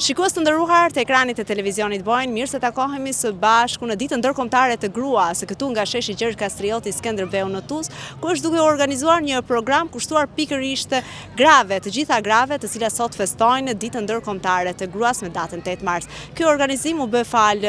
Shikues të nderuar të ekranit të televizionit Bojnë, mirë se takohemi së bashku në ditën ndërkombëtare të gruas, këtu nga sheshi Gjergj Kastrioti, Skënderbeu në Tuzë, ku është duke organizuar një program kushtuar pikërisht grave, të gjitha grave, të cilat sot festojnë ditën ndërkombëtare të gruas me datën 8 mars. Ky organizim u bë fal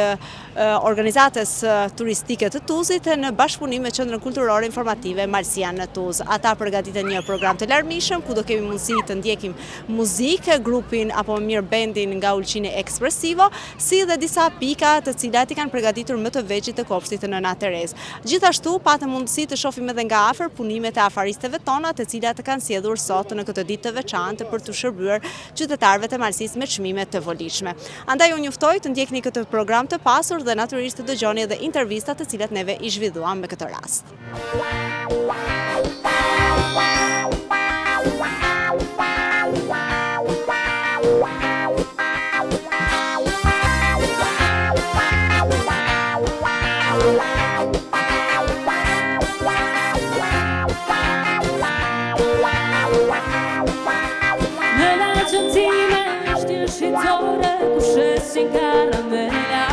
organizatës turistike të Tuzit në bashkëpunim me Qendrën Kulturore Informative Malsian në Tuzë. Ata përgatiten një program të larmishëm ku do kemi mundësi të ndjekim muzikë, grupin apo më mirë bendin nga Ulqini Ekspresivo, si dhe disa pika të cilat i kanë përgatitur më të vegjël të kopshtit të Nëna Terezë. Gjithashtu patëm mundësi të shohim edhe nga afër punimet e afaristëve tona, të cilat kanë sjellur sot në këtë ditë të veçantë për të shërbyer qytetarëve të Malsisë me çmime të volitshme. Andaj unë juftoj të ndjekni këtë program të pasur dhe natyrisht të dëgjoni edhe intervistat të cilat neve i zhvilluam me këtë rast. Sin caramela,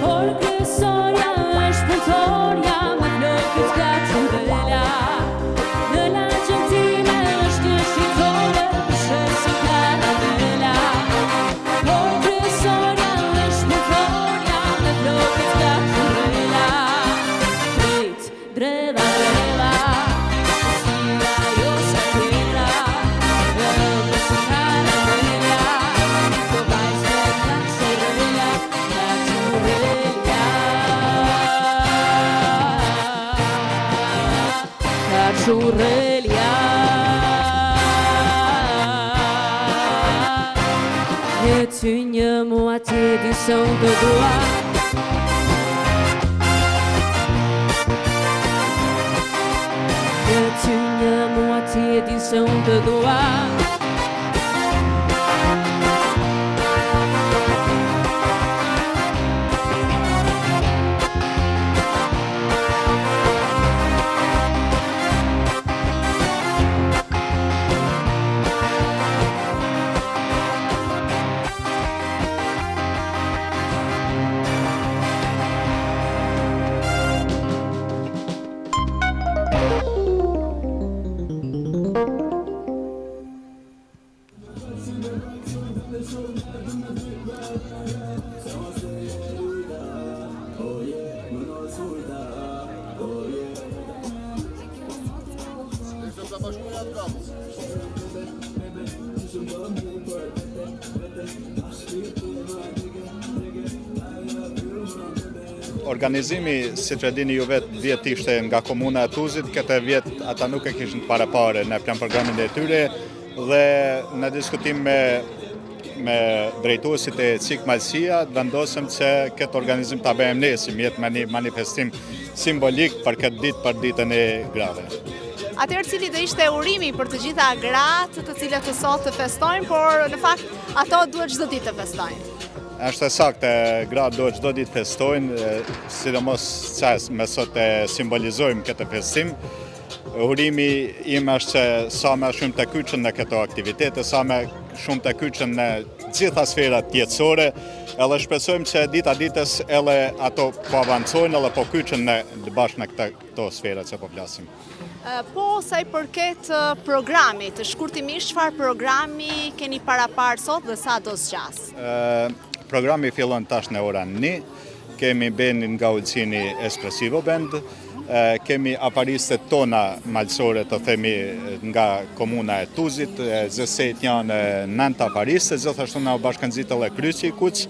porque sonia është punëtorja me flokët nga qëndela. Në lagjën time është një shqiptore, sin caramela, porque sonia është punëtorja me flokët nga qëndela. Drejt, dreda, dreda, sila jo sa tjera, sin caramela. Churrelia et une moitié du son de doigt. Et une moitié du son de doigt. Organizimi, si që dini ju vetë, vjetë ishte nga komuna e Tuzit, këtë vjetë ata nuk e kishin parapare në plan programin e tyre dhe në diskutim me drejtuesit e CIK Malsia, vendosëm që këtë organizim të bëjmë ne, si mjetë me një manifestim simbolik për këtë ditë, për ditën e grave. Atëherë cili do ishte urimi për të gjitha gratë të cilët të sot të festojnë, por në fakt ato duhet çdo ditë të festojnë. Është e saktë, gratë duhet çdo ditë festojnë, sidomos që me sot e simbolizojmë këtë festim. Urimi im është që sa më shumë të kyçen në këto aktivitete, sa më shumë të kyçen në gjitha sferat jetësore, edhe shpresojmë që dita ditës edhe ato po avancojnë edhe po kyçen në bashkë në këto sfera që po flasim. Po, sa i përket programit, shkurtimisht çfarë programi keni parapar sot dhe sa do zgjas? Programi fillon tash në orën 1, kemi bendin nga Ulqini Ekspresivo bend, kemi afaristët tona malësore të themi nga komuna e Tuzit, zësejt janë 9 afaristët, gjithashtu nga bashkënëzitë dhe Kryqi Kuq,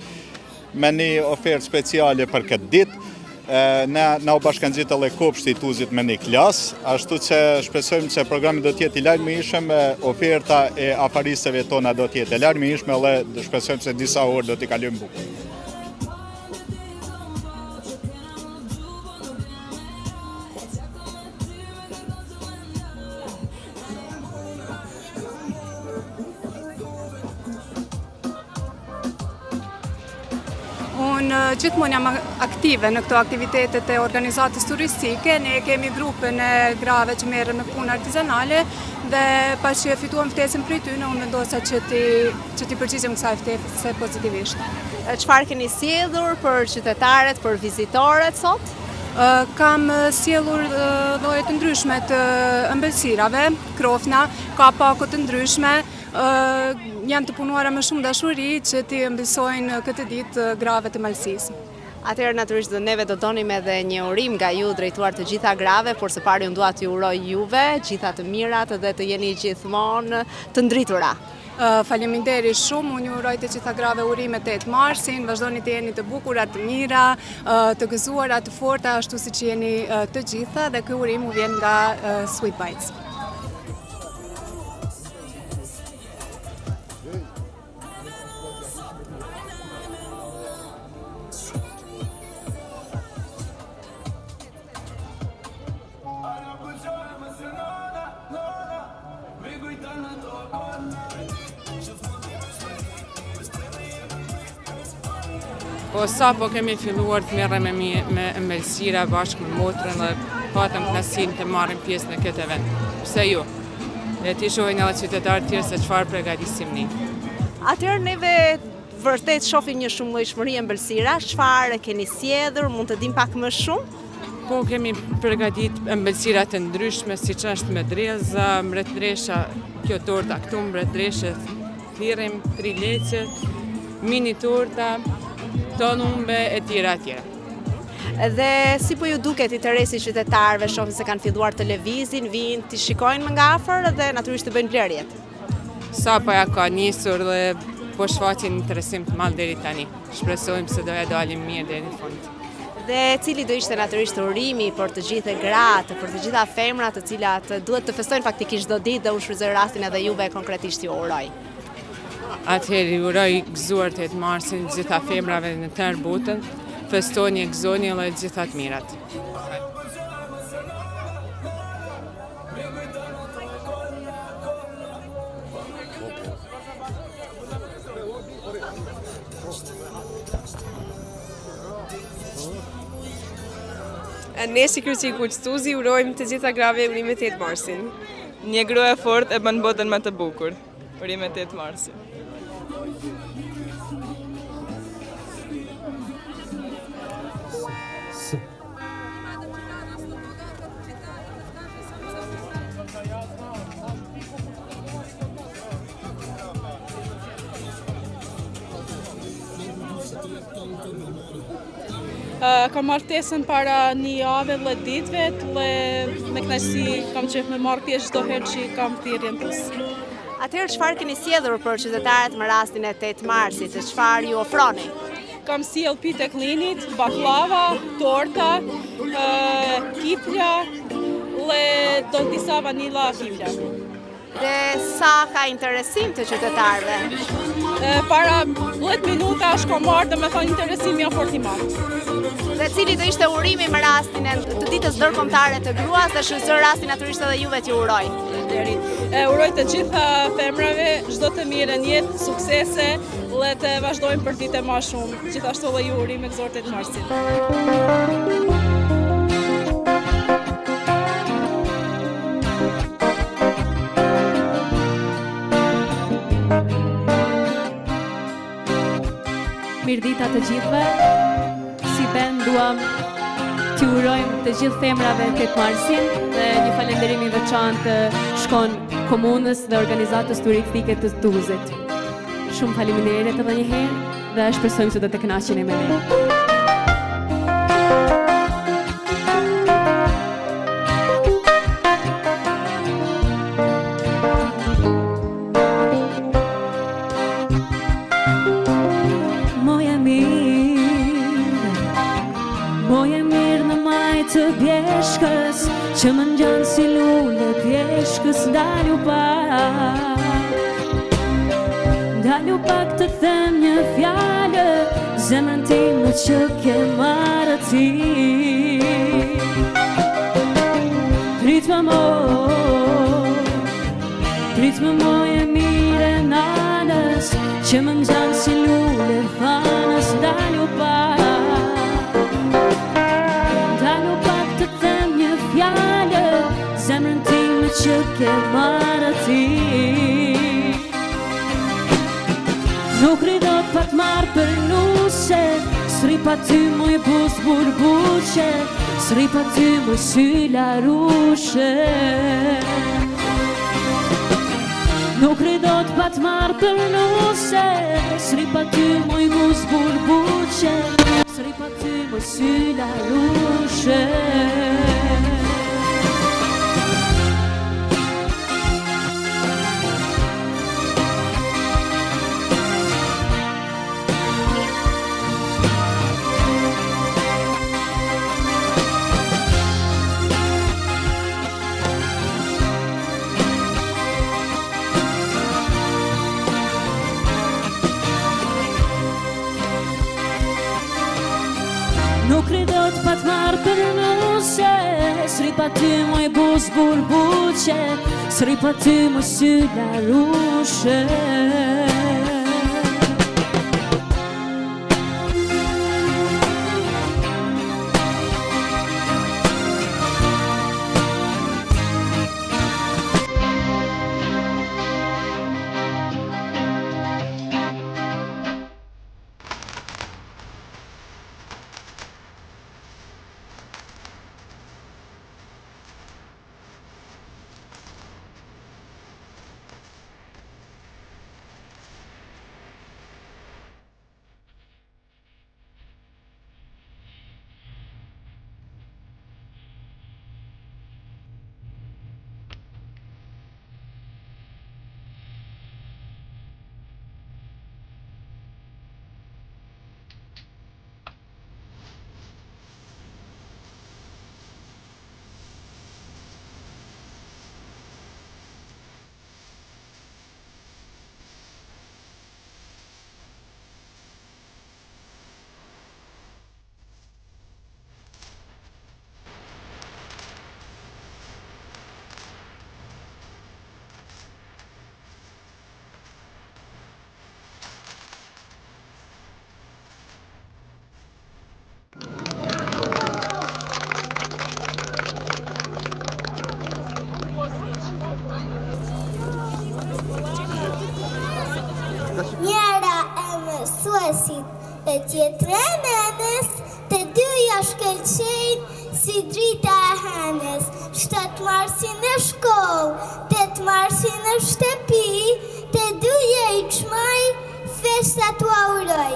me një ofertë speciale për këtë ditë. Në u bashkënëzitë dhe kopshti i Tuzit me një klasë, ashtu që shpresojmë që programi do t'jetë i larmishëm, oferta e afaristëve tona do t'jetë i larmishme dhe shpresojmë se disa orë do t'i kalojmë bukur. Unë Unë gjithmonë jam aktive në këto aktivitetet e organizatës turistike. Ne kemi grupin e grave që merren me punë artizanale dhe pas që fituam ftesën prej tyre, unë vendosa që ti përgjigjem kësaj ftese pozitivisht. Çfarë keni sjellur për qytetarët, për vizitorët sot? Kam sjellur lloje të ndryshme të ëmbëlsirave, krofna, ka pako të ndryshme. Janë të punuara me shumë dashuri që t'i ëmbëlsojnë këtë ditë grave të Malësisë. Atëherë natyrisht neve do donim edhe një urim nga ju drejtuar të gjitha grave, por së pari unë dua t'ju uroj juve gjitha të mirat dhe të jeni gjithmonë të ndritura. Faleminderit shumë, unë ju uroj të gjitha grave urime 8 marsin, vazhdoni të jeni të bukura, të mira, të gëzuara, të forta, ashtu siç jeni të gjitha dhe ky urim u vjen nga Sweet Bites. Po sa po kemi filluar të merrem me ëmbëlsira bashkë me motrën dhe patëm kënaqësinë të marrim pjesë në këtë event. Pse jo? Dhe ti shohin edhe qytetarët tjerë se çfarë përgatisim ne. Atëherë neve vërtet shohim një shumëllojshmëri ëmbëlsirash, çfarë keni sjellur, mund të dim pak më shumë? Po kemi përgatit ëmbëlsira të ndryshme, siç është me dreza, mbretëresha, kjo torta këtu mbretëreshe, thirrim, trileqe, mini torta, tonumbe e tjera. Dhe si po ju duket interesi qytetarëve, shohin se kanë filluar të lëvizin, vinë të shikojnë më nga afër dhe natyrisht të bëjnë blerjet. Sa po ja ka nisur dhe po shfaqin interesim të madh deri tani. Shpresojmë se do ja dalim mirë deri në fund. Dhe cili do ishte natyrisht urimi për të gjithë gratë, për të gjitha femrat të cilat duhet të festojnë faktikisht çdo ditë dhe u shfrytëzoj rastin edhe juve konkretisht ju uroj. Atëherë ju uroj gëzuar 8 marsin gjitha femrave në tërë botën, festoni, gëzoni dhe gjitha të mirat. Ne si Kryqëzi Kuqtuzi urojmë të gjitha grave urimet 8 marsin. Një grua e fortë e bën botën më të bukur. Urimet 8 marsin. Kam martesën para një jave dhe ditëve, me kënaqësi kam qef me marrë pjesë çdo herë që kam thirrjen plus. Atëherë çfarë keni sjellur për qytetarët në rastin e 8 marsit, çfarë ju ofroni? Kam sjell pite klinit, baklava, torta, kifla dhe do disa vanila kifla. Dhe sa ka interesim të qytetarëve? Para 10 minuta është marrë dhe me thonë interesimi janë fort i madh. Dhe cili do ishte urimi më rastin e të ditës ndërkombëtare të gruas dhe shfrytëzoj rastin natyrisht edhe juve t'ju uroj. Uroj të gjitha femrave çdo të mirë në jetë, suksese dhe të vazhdojmë për ditë më shumë. Gjithashtu edhe ju urime gëzuar 8 marsit. Mirdita të gjithëve, si band duam t'ju urojmë të gjithë femrave 8 marsin dhe një falenderim i veçantë shkon komunës dhe organizatës turistike të Tuzit. Shumë faleminderit edhe një herë dhe shpresojmë se do të kënaqeni me ne. Moje mirë në majtë të bjeshkës, që më ngjanë si lule pjeshkës, dalju pak të them një fjallë, zemrën time që ke marrë ti. Prit më moje mire nanës, që më ngjanë si lule fanës, dalju pak ke marrë ti. Nuk ridot pa t'marrë për nushe, s'ri pa ty moj bus burbuqe, s'ri pa ty moj syla rushe. Nuk ridot pa t'marrë për nushe, s'ri pa ty moj bus burbuqe, s'ri pa ty moj syla rushe. Nuk ridot pa t'marrë për nushe, s'ri pa ty moj bus burbuqe, s'ri pa ty moj syla rushe. Njëra e mësuesit e tjetra e nënës, të dyja shkëlqejnë si drita e hënës. 7 marsin në shkollë, 8 marsin në shtëpi, të dyja i çmaj, festa t'u auroj.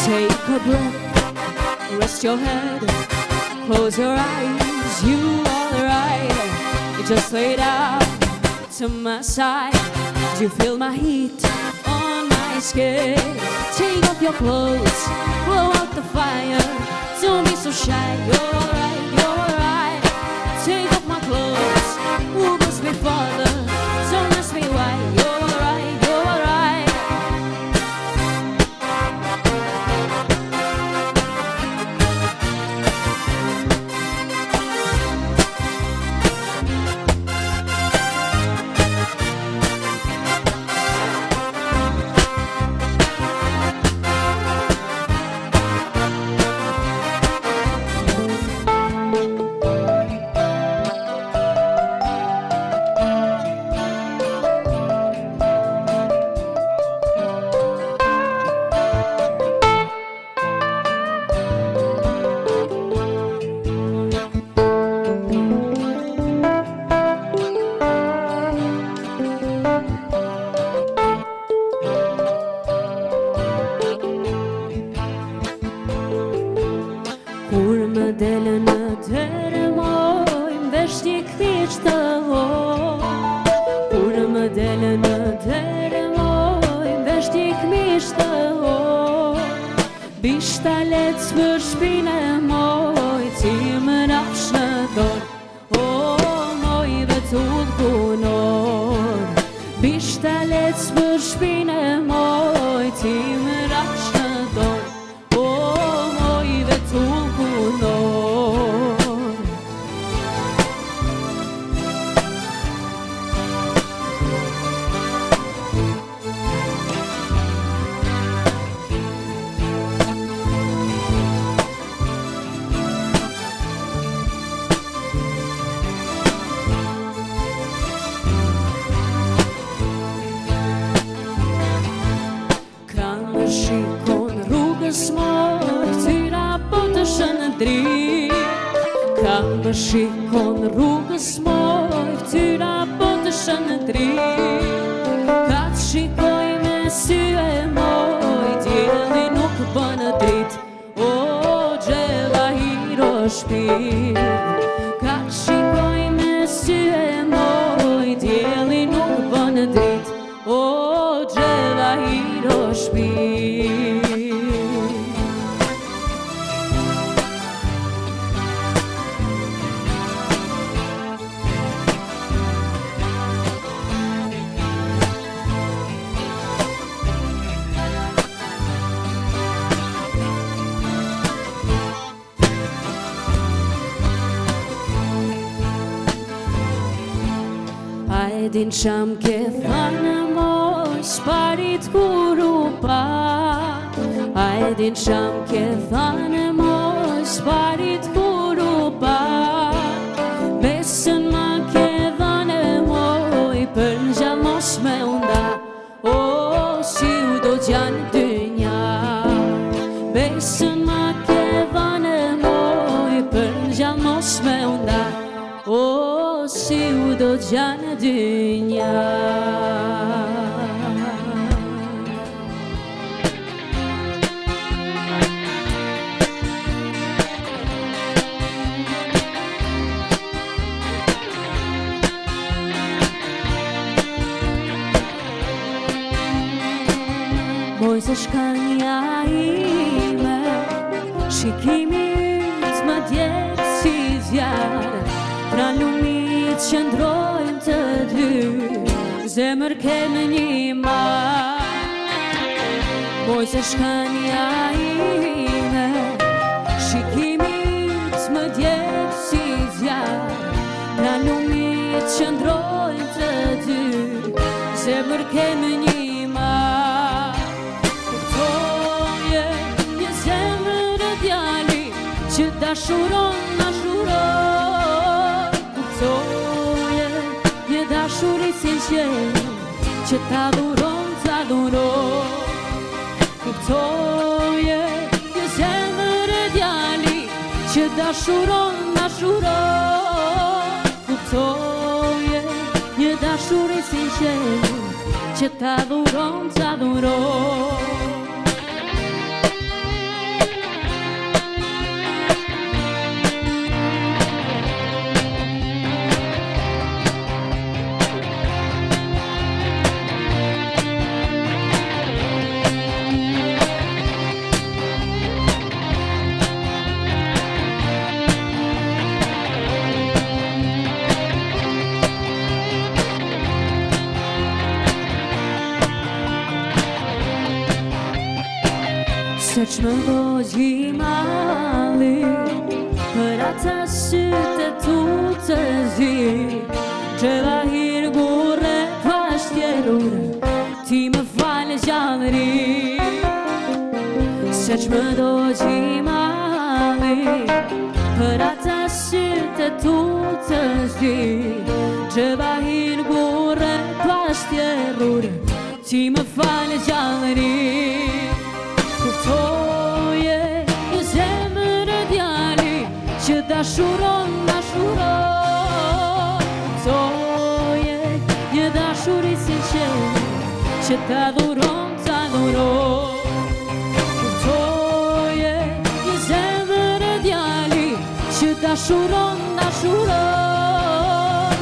Take a breath, rest your head, close your eyes, you are right. You just lay down to my side. Do you feel my heat on my skin? Take off your clothes, blow out the fire. Don't be so shy, you're alright, you're alright. Take off my clothes, who must be father? Don't ask me why, you're alright, you're alright. Kur më delë në tërë moj, mvesh t'i këthish të hoj. Kur më delë në tërë moj, mvesh t'i këmish të hoj. Bishta let's për shpine moj, ti më nafsh në dorë. O, moj dhe t'ullë punor. Bishta let's për shpine moj, ti më nafsh në dorë. O, moj dhe t'ullë punor. Më shikon rrugës moj, tyra po të shëndri. Ka më shikon rrugës moj, tyra po të shëndri. Ka të shikoj me sy e moj, djeli nuk bënë drit. O, gjella hiro shpir. Ka të shikoj me sy e moj, djeli nuk bënë drit. O, gjella hiro shpir. A e din qam ke thanë moj, s'parit kur u pa. A e din qam ke thanë moj, s'parit kur u pa. Besën ma ke dhanë moj, për gjallë mos me unda. O, si u do t'janë dynja. Besën ma ke dhanë moj, për gjallë mos me unda. O, si u do t'janë dynja. Moj se shkanja ime, shikimi yt më djetë si zjarë. Pra lumit që ndrojnë të dy, zemër ke në një marë. Moj se shkanja ime, shikimi yt më djetë si zjarë. Pra lumit që ndrojnë të dy, zemër ke në një marë. Kuptoje një zemër e djali, që dashuron na shuron. Kuptoje një dashuri sinqer, që ta dhuron, ta dhuron. Kuptoje një zemër e djali, që dashuron, na shuron. Kuptoje një dashuri sinqer, që ta dhuron, ta dhuron. Se që më dojë I mali për ata sytë tu të zi që vahir gure pashtjerur ti më falë gjallëri se që më dojë I mali për ata sytë tu të zi që vahir gure pashtjerur ti më falë gjallëri Kuftoje një zemër e djali që dashuron Kuftoje një dashuri sinqer që ta dhuron Kuftoje një zemër e djali që dashuron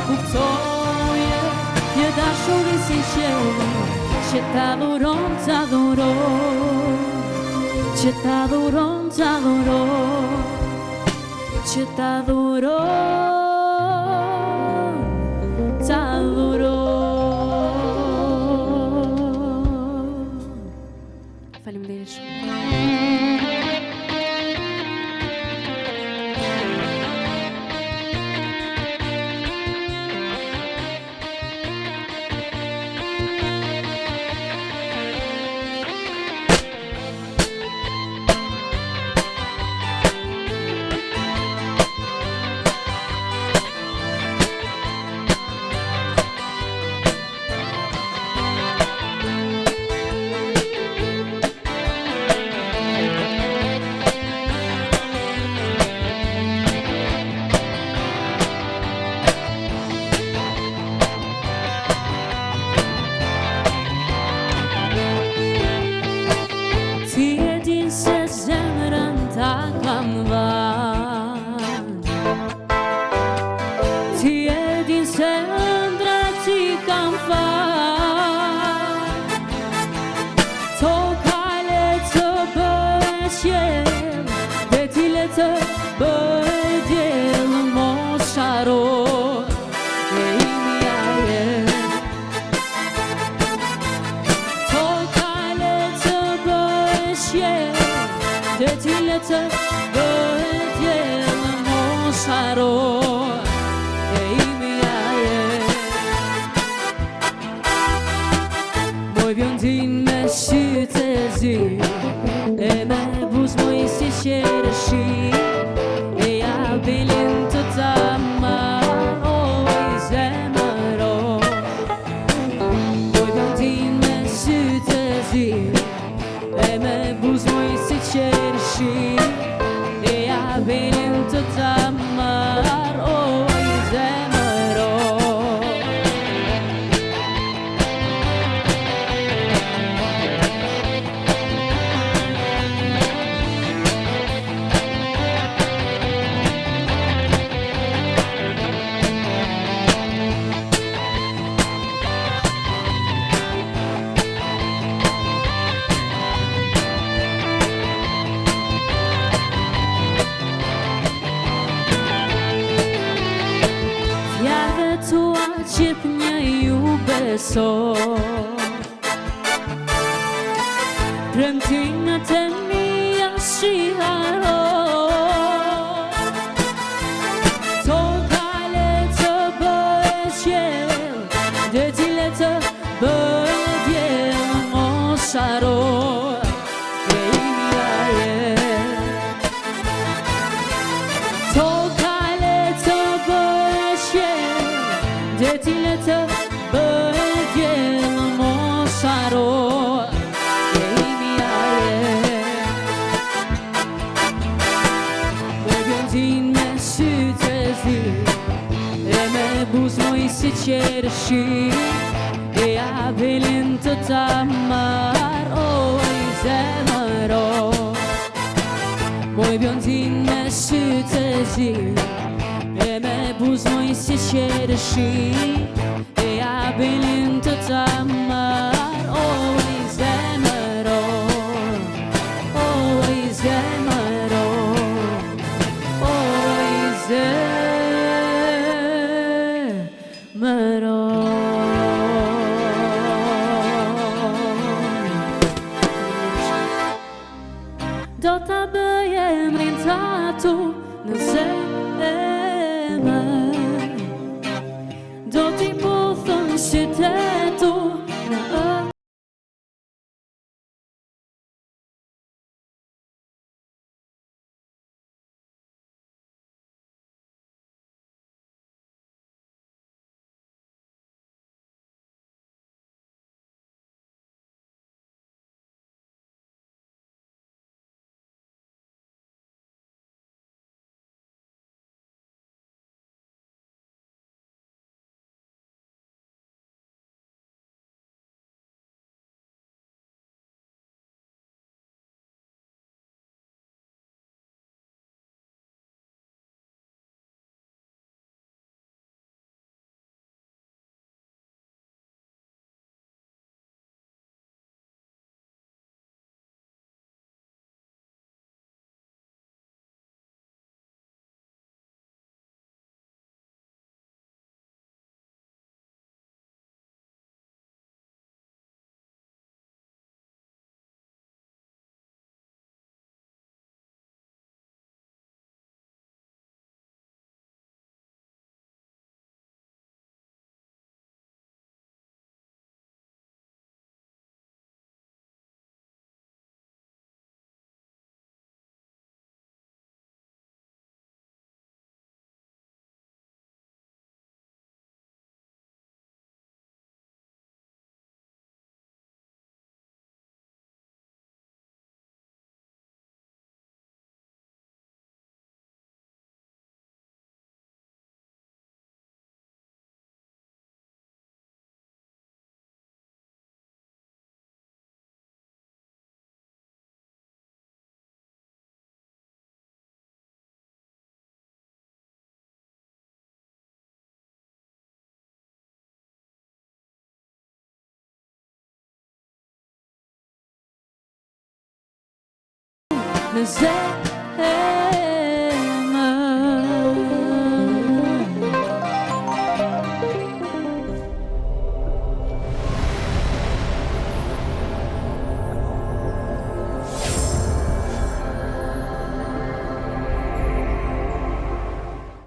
Kuftoje një dashuri sinqer që ta dhuron që ta dhuron që ta dhuron Faleminderit shumë Premtimet e mia shiharo Toka le të bëhet qiell Deti le të bëhet diell Mos haro e imja Toka le të bëhet qiell Deti le të bëhet diell Mos haro Si qerëshi e abelin të ta marr i zemëro Moj bjondin me sytë e zi e me buz moj si qerëshi e abelin të ta marr i zemëro i zemëro i zemëro do ta bëj emrin tatu në zemër, do t'i puthën qytetu në zemë.